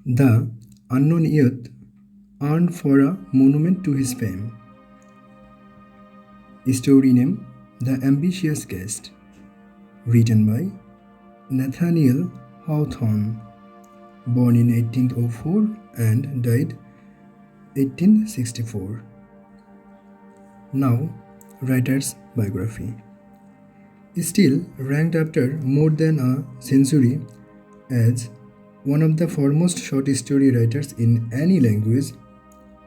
The unknown youth earned for a monument to his fame. Story name The Ambitious Guest. Written by Nathaniel Hawthorne, born in 1804 and died 1864. Now, writer's biography. Still ranked after more than a century as one of the foremost short story writers in any language,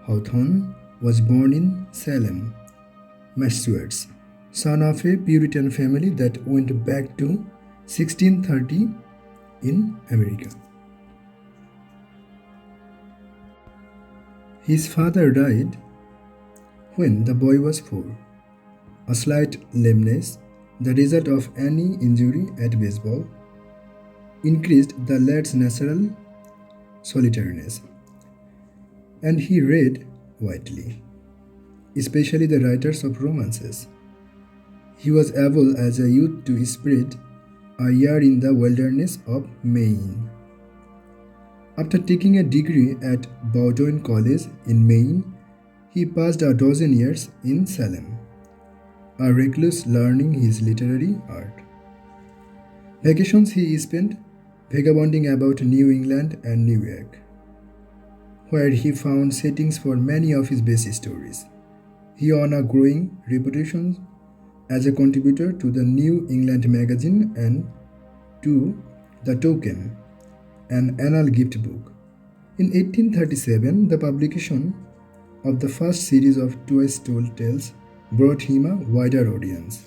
Hawthorne was born in Salem, Massachusetts, son of a Puritan family that went back to 1630 in America. His father died when the boy was 4. A slight lameness, the result of any injury at baseball, increased the lad's natural solitariness, and he read widely, especially the writers of romances. He was able as a youth to spend a year in the wilderness of Maine. After taking a degree at Bowdoin College in Maine, he passed a dozen years in Salem, a recluse learning his literary art. Vacations he spent vagabonding about New England and New York, where he found settings for many of his best stories. He earned a growing reputation as a contributor to the New England magazine and to The Token, an annual gift book. In 1837, the publication of the first series of Twice Told Tales brought him a wider audience.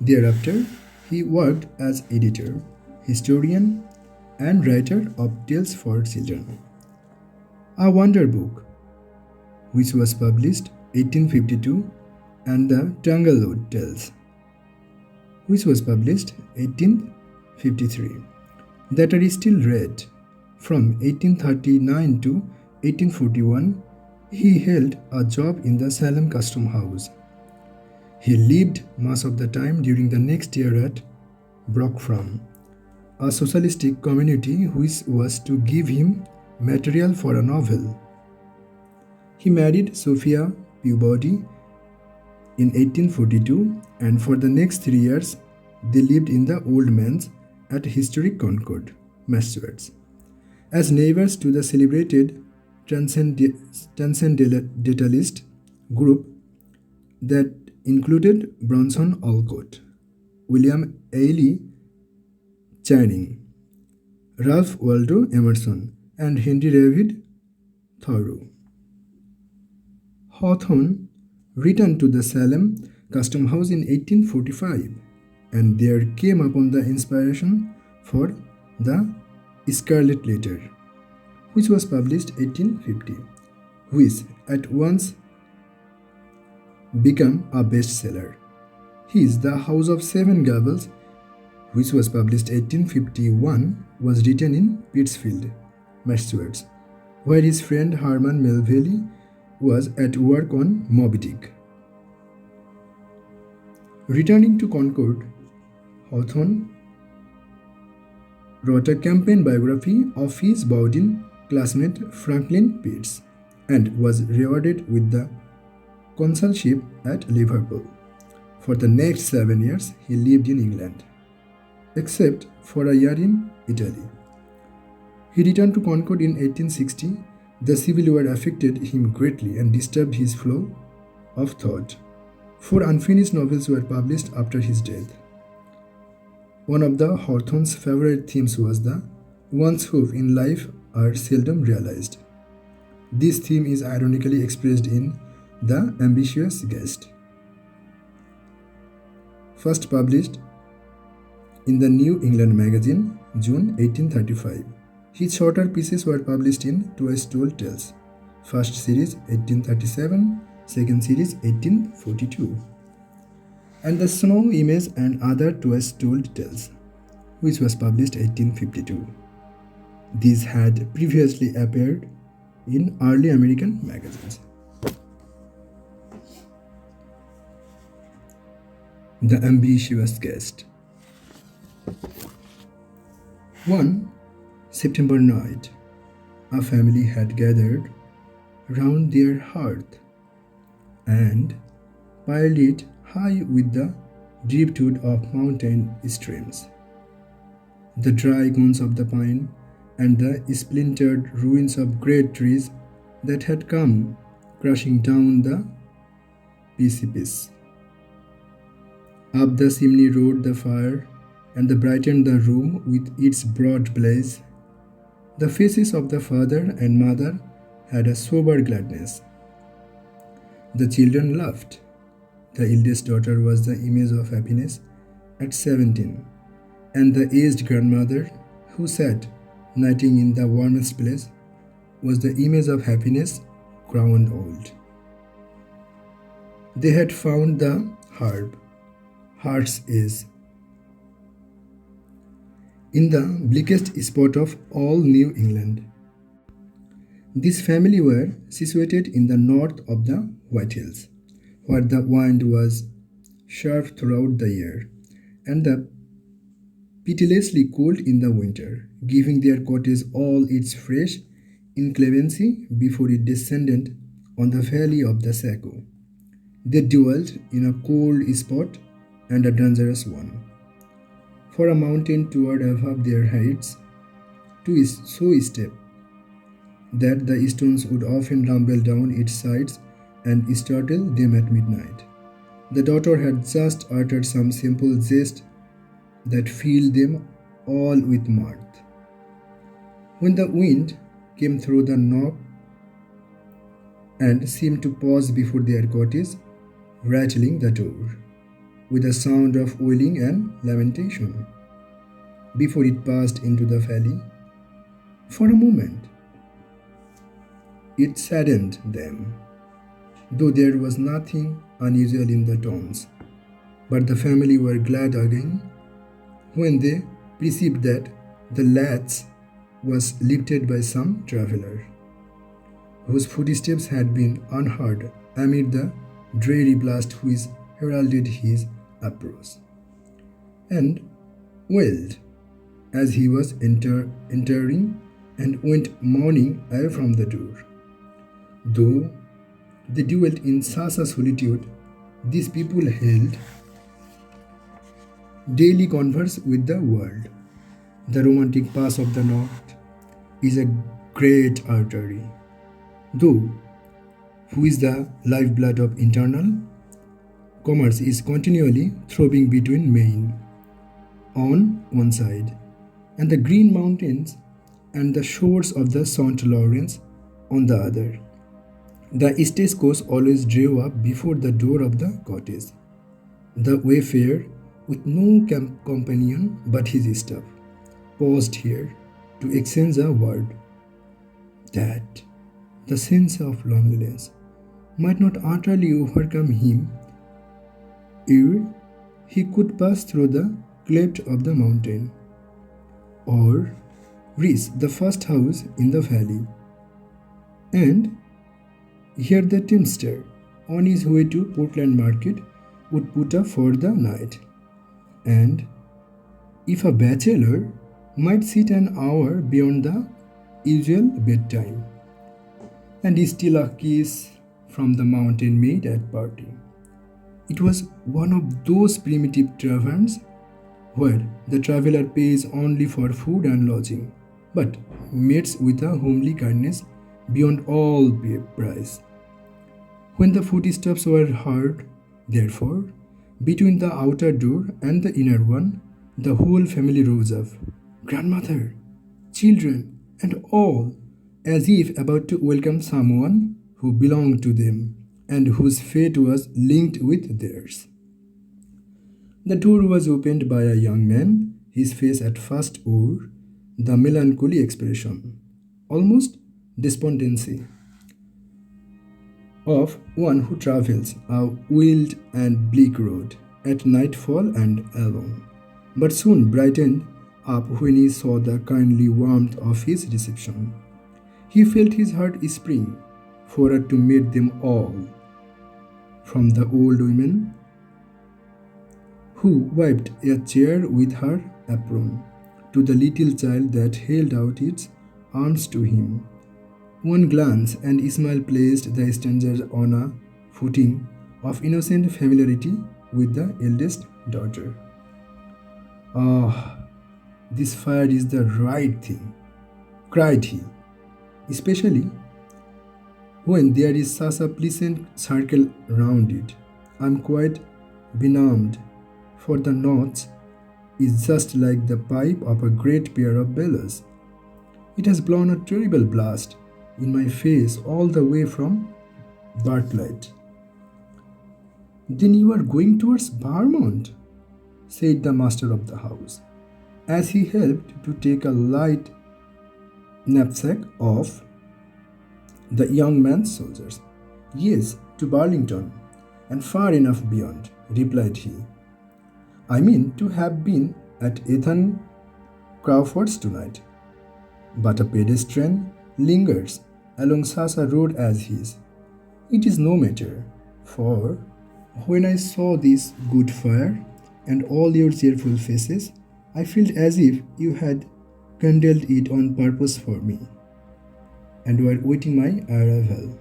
Thereafter, he worked as editor, historian, and writer of Tales for Children, a wonder book, which was published 1852, and the Tanglewood Tales, which was published 1853, that are still read. From 1839 to 1841, he held a job in the Salem Custom House. He lived much of the time during the next year at Brockfram, a socialistic community which was to give him material for a novel. He married Sophia Peabody in 1842, and for the next 3 years they lived in the old manse at historic Concord, Massachusetts, as neighbors to the celebrated transcendentalist group that included Bronson Alcott, William Ailey Channing, Ralph Waldo Emerson, and Henry David Thoreau. Hawthorne returned to the Salem Custom House in 1845, and there came upon the inspiration for the Scarlet Letter, which was published 1850, which at once became a bestseller. His The House of Seven Gables, which was published 1851, was written in Pittsfield, Massachusetts, where his friend Herman Melville was at work on Moby Dick. Returning to Concord, Hawthorne wrote a campaign biography of his Bowdoin classmate Franklin Pierce and was rewarded with the consulship at Liverpool. For the next 7 years, he lived in England, except for a year in Italy. He returned to Concord in 1860. The Civil War affected him greatly and disturbed his flow of thought. 4 unfinished novels were published after his death. One of the Hawthorne's favorite themes was the ones who in life are seldom realized. This theme is ironically expressed in The Ambitious Guest, first published in the New England magazine, June 1835. His shorter pieces were published in Twice Told Tales, first series 1837, second series 1842, and The Snow Image and Other Twice Told Tales, which was published 1852. These had previously appeared in early American magazines. The Ambitious Guest. One September night, a family had gathered round their hearth and piled it high with the driftwood of mountain streams, the dry cones of the pine, and the splintered ruins of great trees that had come crashing down the precipice. Up the chimney roared the fire, and brightened the room with its broad blaze. The faces of the father and mother had a sober gladness. The children laughed. The eldest daughter was the image of happiness at 17, and the aged grandmother, who sat knitting in the warmest place, was the image of happiness grown old. They had found the heart's ace, in the bleakest spot of all New England. This family were situated in the north of the White Hills, where the wind was sharp throughout the year, and the pitilessly cold in the winter, giving their cottage all its fresh inclemency before it descended on the valley of the Saco. They dwelt in a cold spot and a dangerous one, for a mountain towered above their heads, too so steep that the stones would often rumble down its sides and startle them at midnight. The daughter had just uttered some simple jest that filled them all with mirth, when the wind came through the knob and seemed to pause before their cottage, rattling the door with a sound of wailing and lamentation before it passed into the valley. For a moment, it saddened them, though there was nothing unusual in the tones. But the family were glad again when they perceived that the latch was lifted by some traveler, whose footsteps had been unheard amid the dreary blast which heralded his approach, and wailed as he was entering and went mourning away from the door. Though they dwelt in such a solitude, these people held daily converse with the world. The romantic pass of the north is a great artery, though who is the lifeblood of internal commerce is continually throbbing between Maine on one side and the Green Mountains and the shores of the St. Lawrence on the other. The stagecoach always drew up before the door of the cottage. The wayfarer, with no companion but his staff, paused here to exchange a word, that the sense of loneliness might not utterly overcome him ere he could pass through the cleft of the mountain, or reach the first house in the valley, and here the teamster, on his way to Portland Market, would put up for the night, and if a bachelor, might sit an hour beyond the usual bedtime, and steal a kiss from the mountain maid at parting. It was one of those primitive taverns where the traveler pays only for food and lodging, but meets with a homely kindness beyond all price. When the footsteps were heard, therefore, between the outer door and the inner one, the whole family rose up, grandmother, children, and all, as if about to welcome someone who belonged to them and whose fate was linked with theirs. The door was opened by a young man. His face at first wore the melancholy expression, almost despondency, of one who travels a wild and bleak road at nightfall and alone, but soon brightened up when he saw the kindly warmth of his reception. He felt his heart spring forward to meet them all, from the old woman who wiped a chair with her apron, to the little child that held out its arms to him. One glance, and Ismail placed the stranger on a footing of innocent familiarity with the eldest daughter. Ah, this fire is the right thing, cried he, especially when there is such a pleasant circle round it. I'm quite benumbed, for the notch is just like the pipe of a great pair of bellows. It has blown a terrible blast in my face all the way from Bartlett. Then you are going towards Vermont, said the master of the house, as he helped to take a light knapsack off the young man's shoulders. Yes, to Burlington, and far enough beyond, replied he. I mean to have been at Ethan Crawford's tonight. But a pedestrian lingers along such a road as his. It is no matter, for when I saw this good fire and all your cheerful faces, I felt as if you had kindled it on purpose for me, and were waiting my arrival.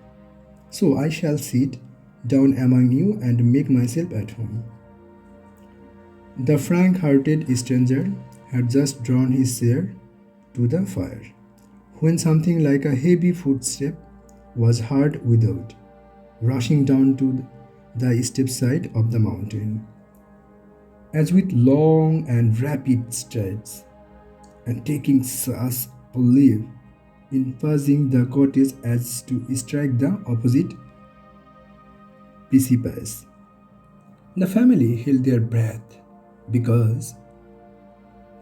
So I shall sit down among you and make myself at home. The frank-hearted stranger had just drawn his chair to the fire, when something like a heavy footstep was heard without, rushing down to the steep side of the mountain, as with long and rapid strides, and taking such a leap in passing the cottage as to strike the opposite precipice. The family held their breath because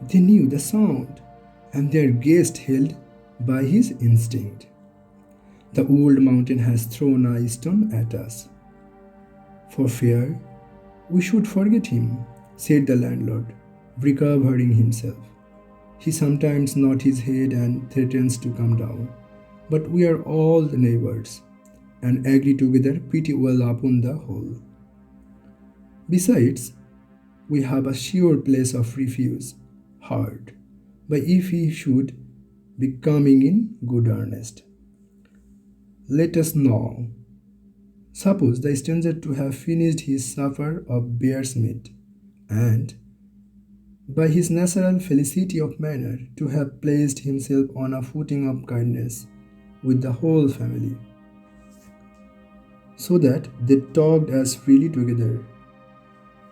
they knew the sound, and their guest held by his instinct. The old mountain has thrown a stone at us. For fear we should forget him, said the landlord, recovering himself. He sometimes nods his head and threatens to come down, but we are all the neighbors, and agree together pretty well upon the whole. Besides, we have a sure place of refuge, hard, but if he should be coming in good earnest. Let us now suppose the stranger to have finished his supper of bear's meat, and by his natural felicity of manner to have placed himself on a footing of kindness with the whole family, so that they talked as freely together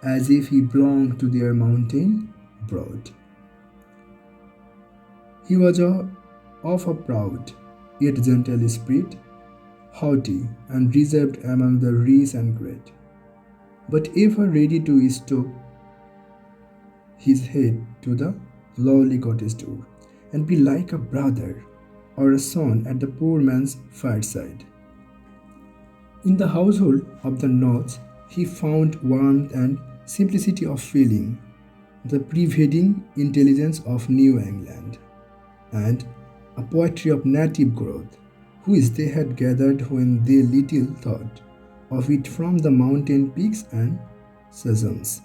as if he belonged to their mountain broad. He was of a proud, yet gentle spirit, haughty and reserved among the rich and great, but ever ready to stoop his head to the lowly cottage door, and be like a brother or a son at the poor man's fireside. In the household of the North, he found warmth and simplicity of feeling, the pervading intelligence of New England, and a poetry of native growth, which they had gathered when they little thought of it from the mountain peaks and seasons.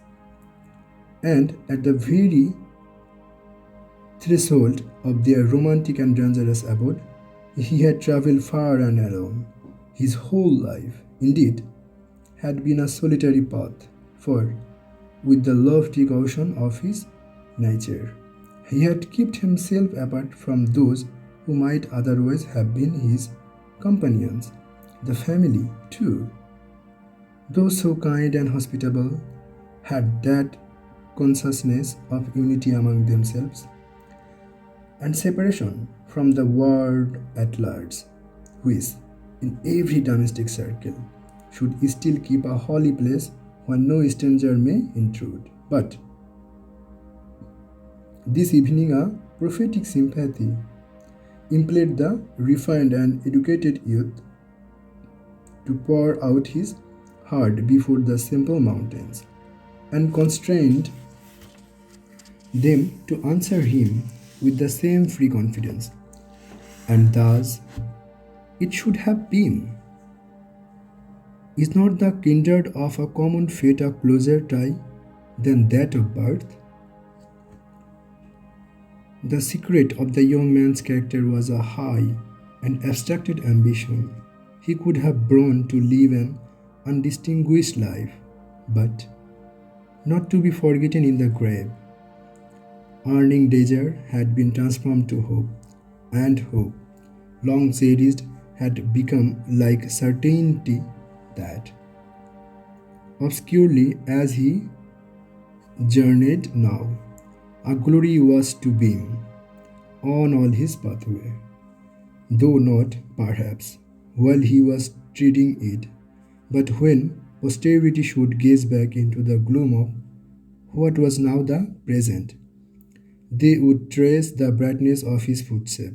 And at the very threshold of their romantic and dangerous abode, he had travelled far and alone. His whole life, indeed, had been a solitary path, for, with the lofty caution of his nature, he had kept himself apart from those who might otherwise have been his companions. The family, too, though so kind and hospitable, had that consciousness of unity among themselves and separation from the world at large, which, in every domestic circle, should still keep a holy place where no stranger may intrude. But this evening a prophetic sympathy impelled the refined and educated youth to pour out his heart before the simple mountains, and constrained them to answer him with the same free confidence. And thus it should have been. Is not the kindred of a common fate a closer tie than that of birth? The secret of the young man's character was a high and abstracted ambition. He could have grown to live an undistinguished life, but not to be forgotten in the grave. Earning desire had been transformed to hope, and hope, long cherished, had become like certainty that, obscurely as he journeyed now, a glory was to beam on all his pathway, though not, perhaps, while he was treading it, but when posterity should gaze back into the gloom of what was now the present, they would trace the brightness of his footstep,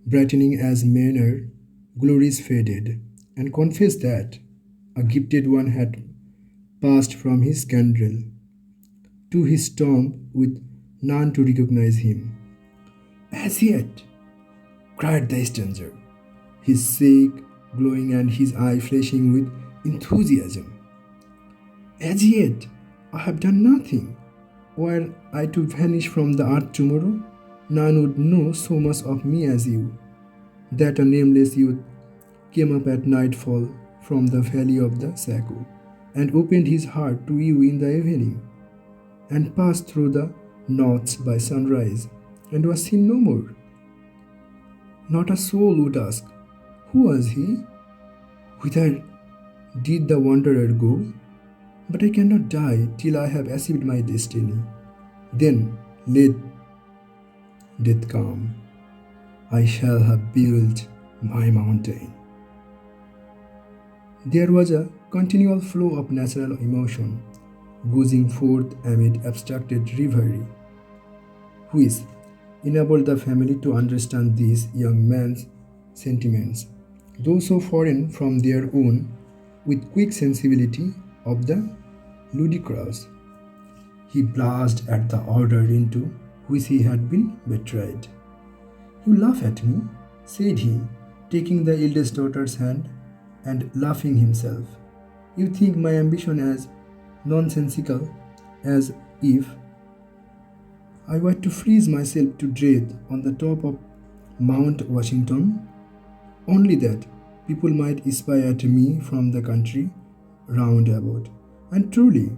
brightening as manner glories faded, and confess that a gifted one had passed from his candle to his tomb with none to recognize him. As yet, cried the stranger, his cheek glowing and his eye flashing with enthusiasm. As yet, I have done nothing. Were I to vanish from the earth tomorrow, none would know so much of me as you, that a nameless youth came up at nightfall from the valley of the Saco, and opened his heart to you in the evening, and passed through the knots by sunrise, and was seen no more. Not a soul would ask, who was he? Whither did the wanderer go? But I cannot die till I have achieved my destiny. Then let death come. I shall have built my mountain. There was a continual flow of natural emotion, oozing forth amid abstracted reverie, which enabled the family to understand this young man's sentiments, though so foreign from their own, with quick sensibility of the ludicrous. He blushed at the order into which he had been betrayed. You laugh at me, said he, taking the eldest daughter's hand and laughing himself. You think my ambition as nonsensical as if I were to freeze myself to death on the top of Mount Washington, only that people might spy at me from the country round about. And truly,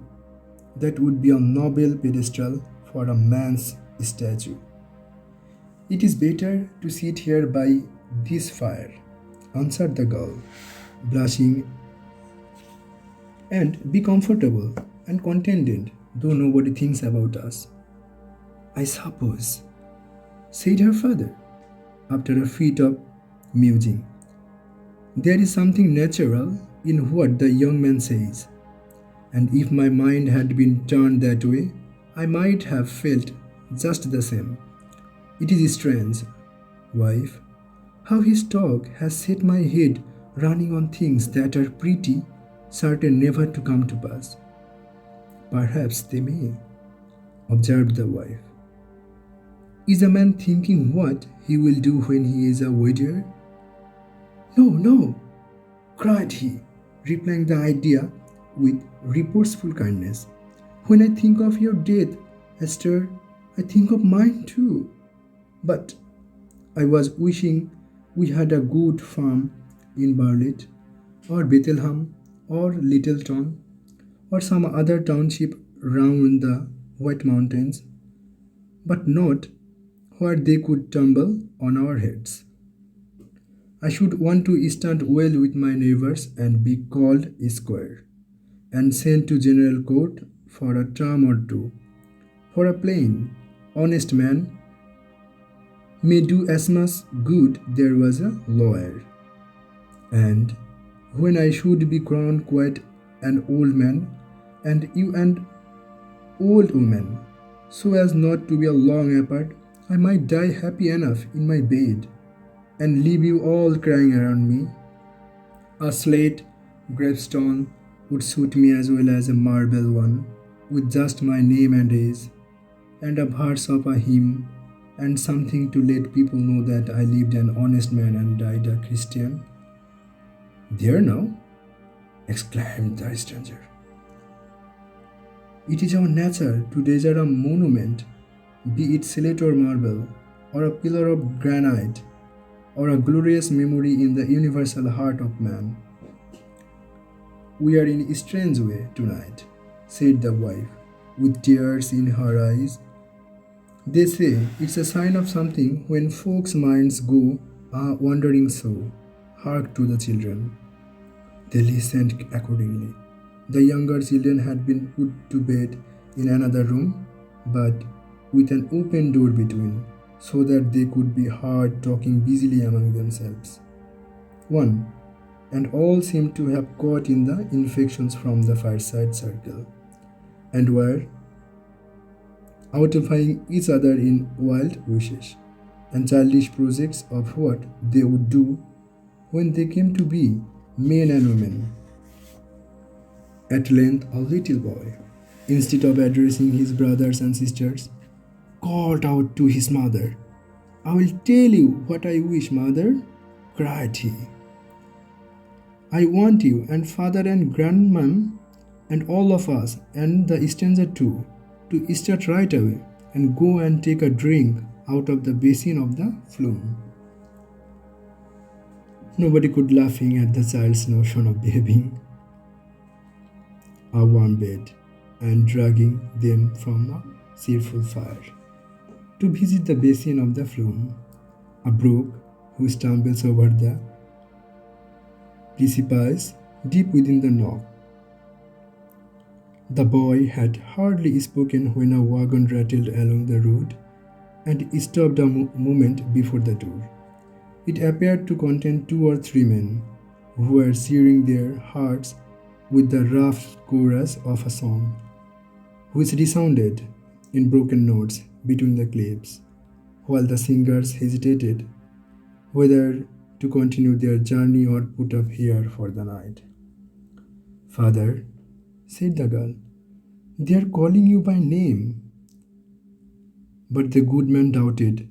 that would be a noble pedestal for a man's statue. It is better to sit here by this fire, answered the girl, blushing, and be comfortable and contented, though nobody thinks about us. I suppose, said her father, after a fit of musing. There is something natural in what the young man says, and if my mind had been turned that way, I might have felt just the same. It is strange, wife, how his talk has set my head running on things that are pretty certain never to come to pass. Perhaps they may, observed the wife. Is a man thinking what he will do when he is a widower? No, no, cried he, replying the idea with reproachful kindness. When I think of your death, Esther, I think of mine too. But I was wishing we had a good farm in Bartlett, or Bethlehem, or Littleton, or some other township round the White Mountains, but not where they could tumble on our heads. I should want to stand well with my neighbors and be called squire, and sent to General Court for a term or two. For a plain, honest man may do as much good there was a lawyer. And when I should be grown quite an old man, and you an old woman, so as not to be long apart, I might die happy enough in my bed, and leave you all crying around me. A slate gravestone would suit me as well as a marble one, with just my name and age, and a verse of a hymn, and something to let people know that I lived an honest man and died a Christian. There now, exclaimed the stranger. It is our nature to desire a monument be it slate or marble, or a pillar of granite, or a glorious memory in the universal heart of man. We are in a strange way tonight, said the wife, with tears in her eyes. They say it's a sign of something when folks' minds go wandering so. Hark to the children. They listened accordingly. The younger children had been put to bed in another room, but with an open door between, so that they could be heard talking busily among themselves. One and all seemed to have caught in the infections from the fireside circle, and were outfying each other in wild wishes and childish projects of what they would do when they came to be men and women. At length, a little boy, instead of addressing his brothers and sisters, called out to his mother. "I will tell you what I wish, mother," cried he. "I want you and father and grandmam and all of us and the stranger too to start right away and go and take a drink out of the basin of the flume." Nobody could laughing at the child's notion of behaving a warm bed and dragging them from a cheerful fire to visit the basin of the flume, a brook who stumbles over the precipice deep within the knock. The boy had hardly spoken when a wagon rattled along the road and stopped a moment before the door. It appeared to contain 2 or 3 men who were sharing their hearts with the rough chorus of a song, which resounded in broken notes between the cliffs, while the singers hesitated whether to continue their journey or put up here for the night. "Father," said the girl, "they are calling you by name." But the good man doubted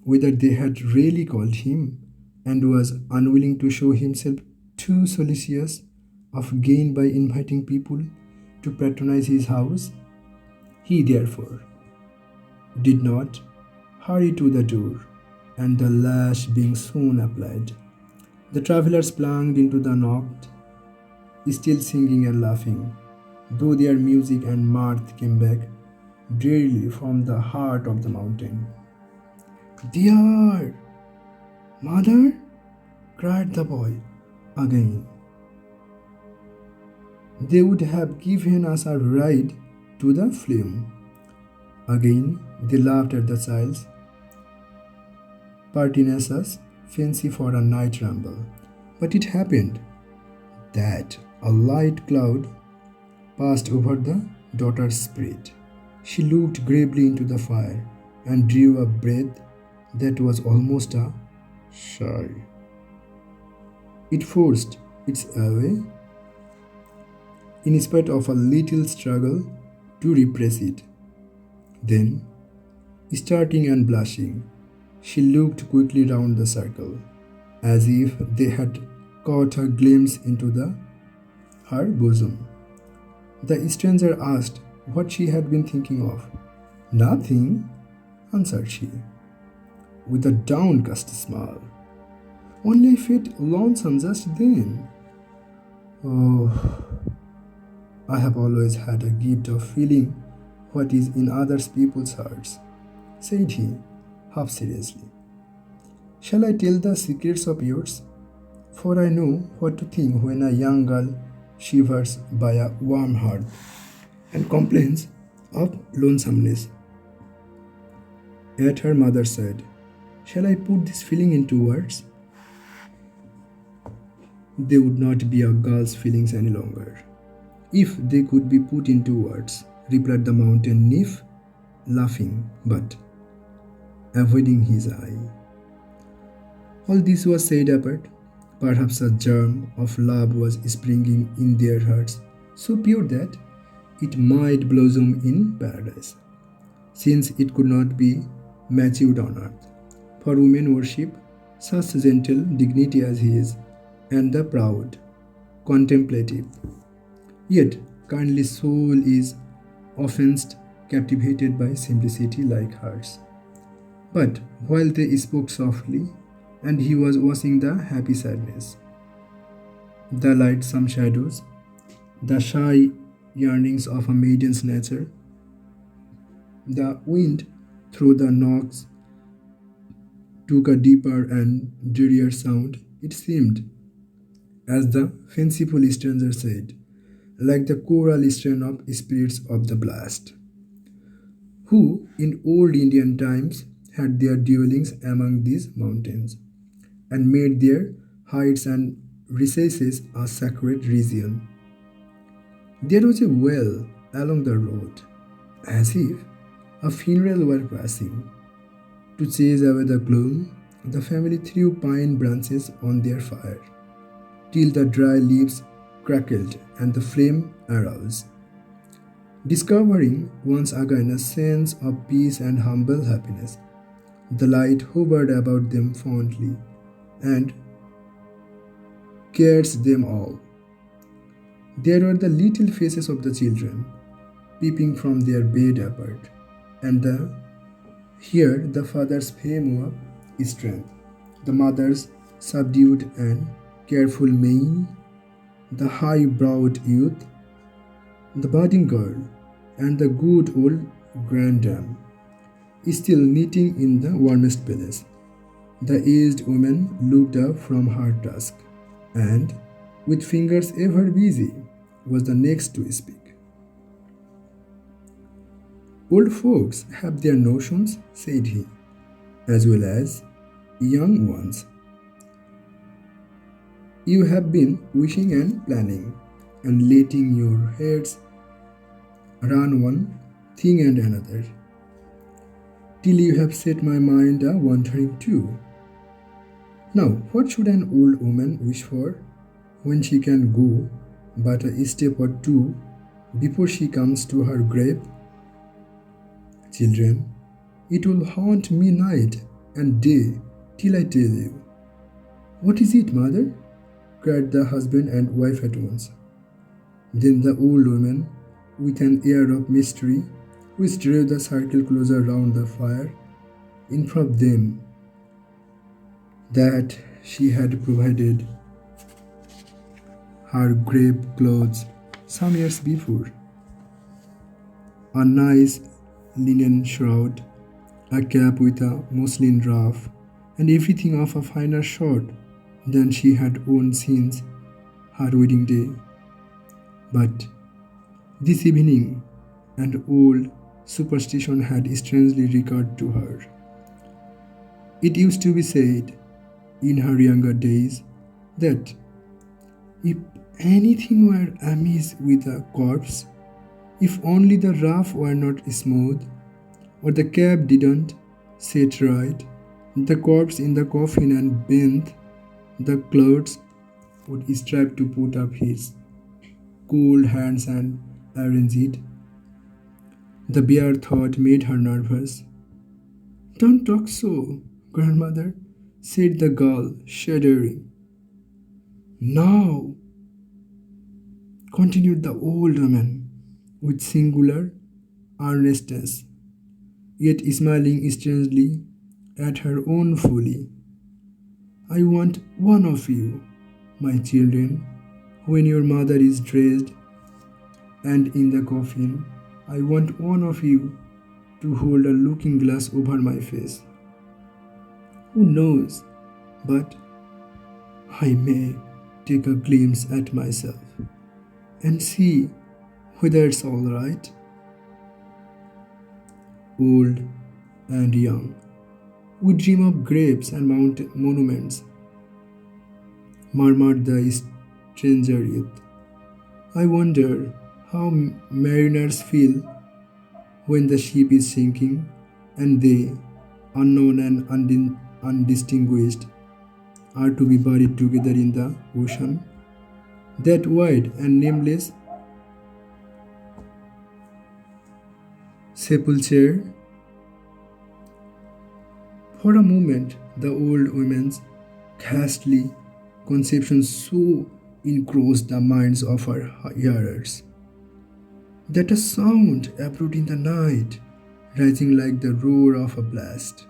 whether they had really called him, and was unwilling to show himself too solicitous of gain by inviting people to patronize his house. He therefore did not hurry to the door, and the lash being soon applied, the travelers plunged into the knocked, still singing and laughing, though their music and mirth came back drearily from the heart of the mountain. "Dear mother," cried the boy again. "They would have given us a ride to the flume." Again they laughed at the child's pertinacious fancy for a night ramble. But it happened that a light cloud passed over the daughter's spirit. She looked gravely into the fire and drew a breath that was almost a sigh. It forced its way, in spite of a little struggle to repress it. Then, starting and blushing, she looked quickly round the circle, as if they had caught a glimpse into her bosom. The stranger asked what she had been thinking of. "Nothing," answered she, with a downcast smile. "Only I felt lonesome just then." "Oh, I have always had a gift of feeling what is in other people's hearts," said he, half seriously. "Shall I tell the secrets of yours? For I know what to think when a young girl shivers by a warm hearth and complains of lonesomeness." Yet her mother said, "Shall I put this feeling into words?" They would not be a girl's feelings any longer, if they could be put into words, replied the mountain nymph, laughing, but avoiding his eye. All this was said apart. Perhaps a germ of love was springing in their hearts, so pure that it might blossom in paradise, since it could not be matured on earth. For women worship such gentle dignity as his, and the proud, contemplative, yet kindly soul is offensed captivated by simplicity like hers. But while they spoke softly, and he was washing the happy sadness, the light, some shadows, the shy yearnings of a maiden's nature, the wind through the knocks took a deeper and drearier sound. It seemed, as the fanciful stranger said, like the choral strain of spirits of the blast, who in old Indian times had their dwellings among these mountains, and made their heights and recesses a sacred region. There was a well along the road, as if a funeral were passing. To chase away the gloom, the family threw pine branches on their fire, till the dry leaves crackled and the flame arose, discovering once again a sense of peace and humble happiness. The light hovered about them fondly and cared them all. There were the little faces of the children, peeping from their bed apart, and here the father's fame of strength, the mother's subdued and careful mien, the high-browed youth, the budding girl, and the good old grandam, still knitting in the warmest place. The aged woman looked up from her task, and, with fingers ever busy, was the next to speak. Old folks have their notions, said he, as well as young ones. You have been wishing and planning, and letting your heads run one thing and another, till you have set my mind a wandering too. Now, what should an old woman wish for, when she can go but a step or two before she comes to her grave? Children, it will haunt me night and day till I tell you. What is it, mother? Cried the husband and wife at once. Then the old woman, with an air of mystery, which drew the circle closer round the fire, informed them that she had provided her grave clothes some years before. A nice linen shroud, a cap with a muslin ruff, and everything of a finer sort than she had worn since her wedding day. But this evening, an old superstition had strangely recurred to her. It used to be said, in her younger days, that if anything were amiss with a corpse, if only the ruff were not smooth, or the cap didn't set right, the corpse in the coffin and beneath the clothes would strive to put up his cold hands and arrange it. The bare thought made her nervous. Don't talk so, grandmother, said the girl, shuddering. Now, continued the old woman, with singular earnestness, yet smiling strangely at her own folly. I want one of you, my children, when your mother is dressed and in the coffin. I want one of you to hold a looking glass over my face. Who knows, but I may take a glimpse at myself and see whether it's all right. Old and young, we dream of graves and monuments, murmured the stranger youth. I wonder how mariners feel when the ship is sinking and they, unknown and undistinguished, are to be buried together in the ocean, that wide and nameless sepulchre. For a moment, the old woman's ghastly conception so engrossed the minds of her hearers that a sound abrupt in the night, rising like the roar of a blast,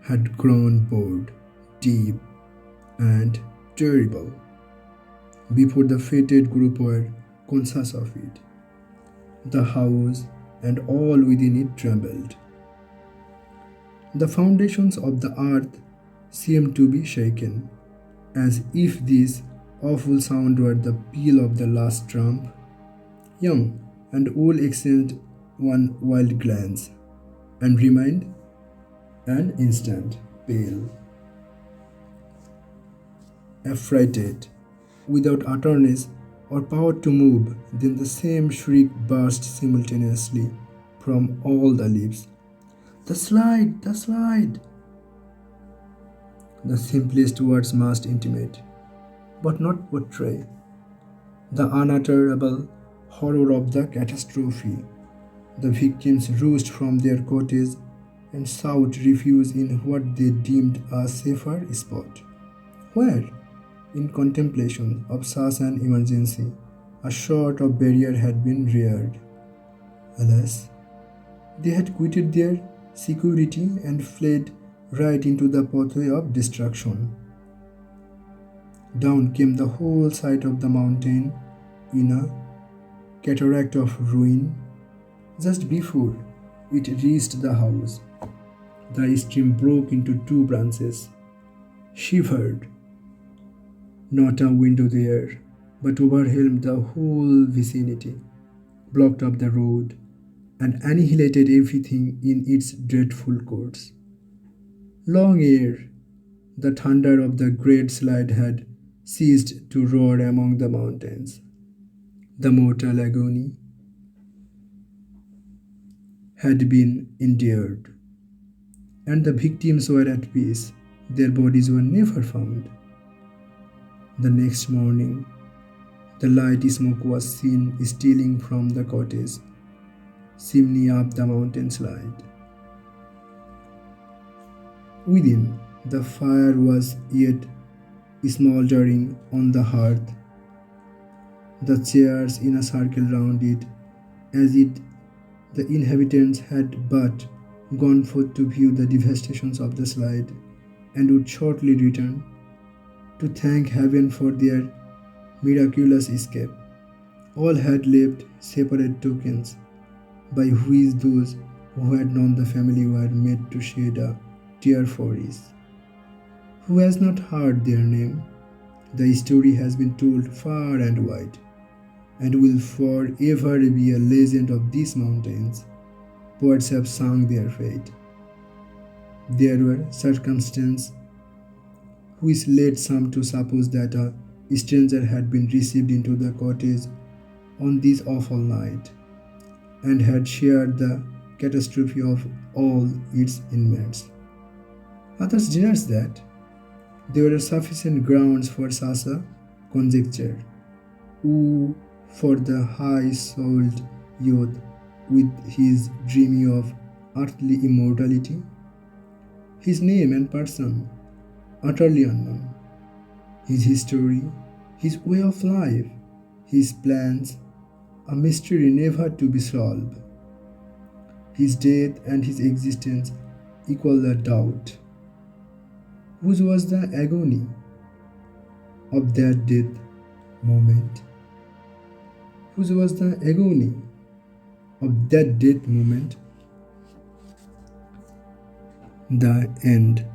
had grown broad, deep, and terrible before the fated group were conscious of it. The house and all within it trembled. The foundations of the earth seemed to be shaken, as if this awful sound were the peal of the last trump. Young and old exchanged one wild glance, and remained an instant pale, affrighted, without utterance or power to move. Then the same shriek burst simultaneously from all the lips. The slide! The slide! The simplest words must intimate, but not portray, the unutterable horror of the catastrophe. The victims rushed from their cottage and sought refuge in what they deemed a safer spot, where, in contemplation of such an emergency, a sort of barrier had been reared. Alas, they had quitted their security and fled right into the pathway of destruction. Down came the whole side of the mountain in a cataract of ruin. Just before it reached the house, the stream broke into two branches, shivered, not a window there, but overwhelmed the whole vicinity, blocked up the road, and annihilated everything in its dreadful course. Long ere the thunder of the great slide had ceased to roar among the mountains, the mortal agony had been endured, and the victims were at peace. Their bodies were never found. The next morning, the light smoke was seen stealing from the cottage chimney up the mountain slide. Within, the fire was yet smouldering on the hearth, the chairs in a circle round it, as if the inhabitants had but gone forth to view the devastations of the slide, and would shortly return to thank heaven for their miraculous escape. All had left separate tokens, by which those who had known the family were made to shed a tear for it. Who has not heard their name? The story has been told far and wide, and will forever be a legend of these mountains. Poets have sung their fate. There were circumstances which led some to suppose that a stranger had been received into the cottage on this awful night, and had shared the catastrophe of all its inmates. Others denied that there were sufficient grounds for such a conjecture. Who, for the high-souled youth with his dreaming of earthly immortality, his name and person utterly unknown, his history, his way of life, his plans, a mystery never to be solved, his death and his existence equal the doubt. Whose was the agony of that death moment? Whose was the agony of that death moment? The end.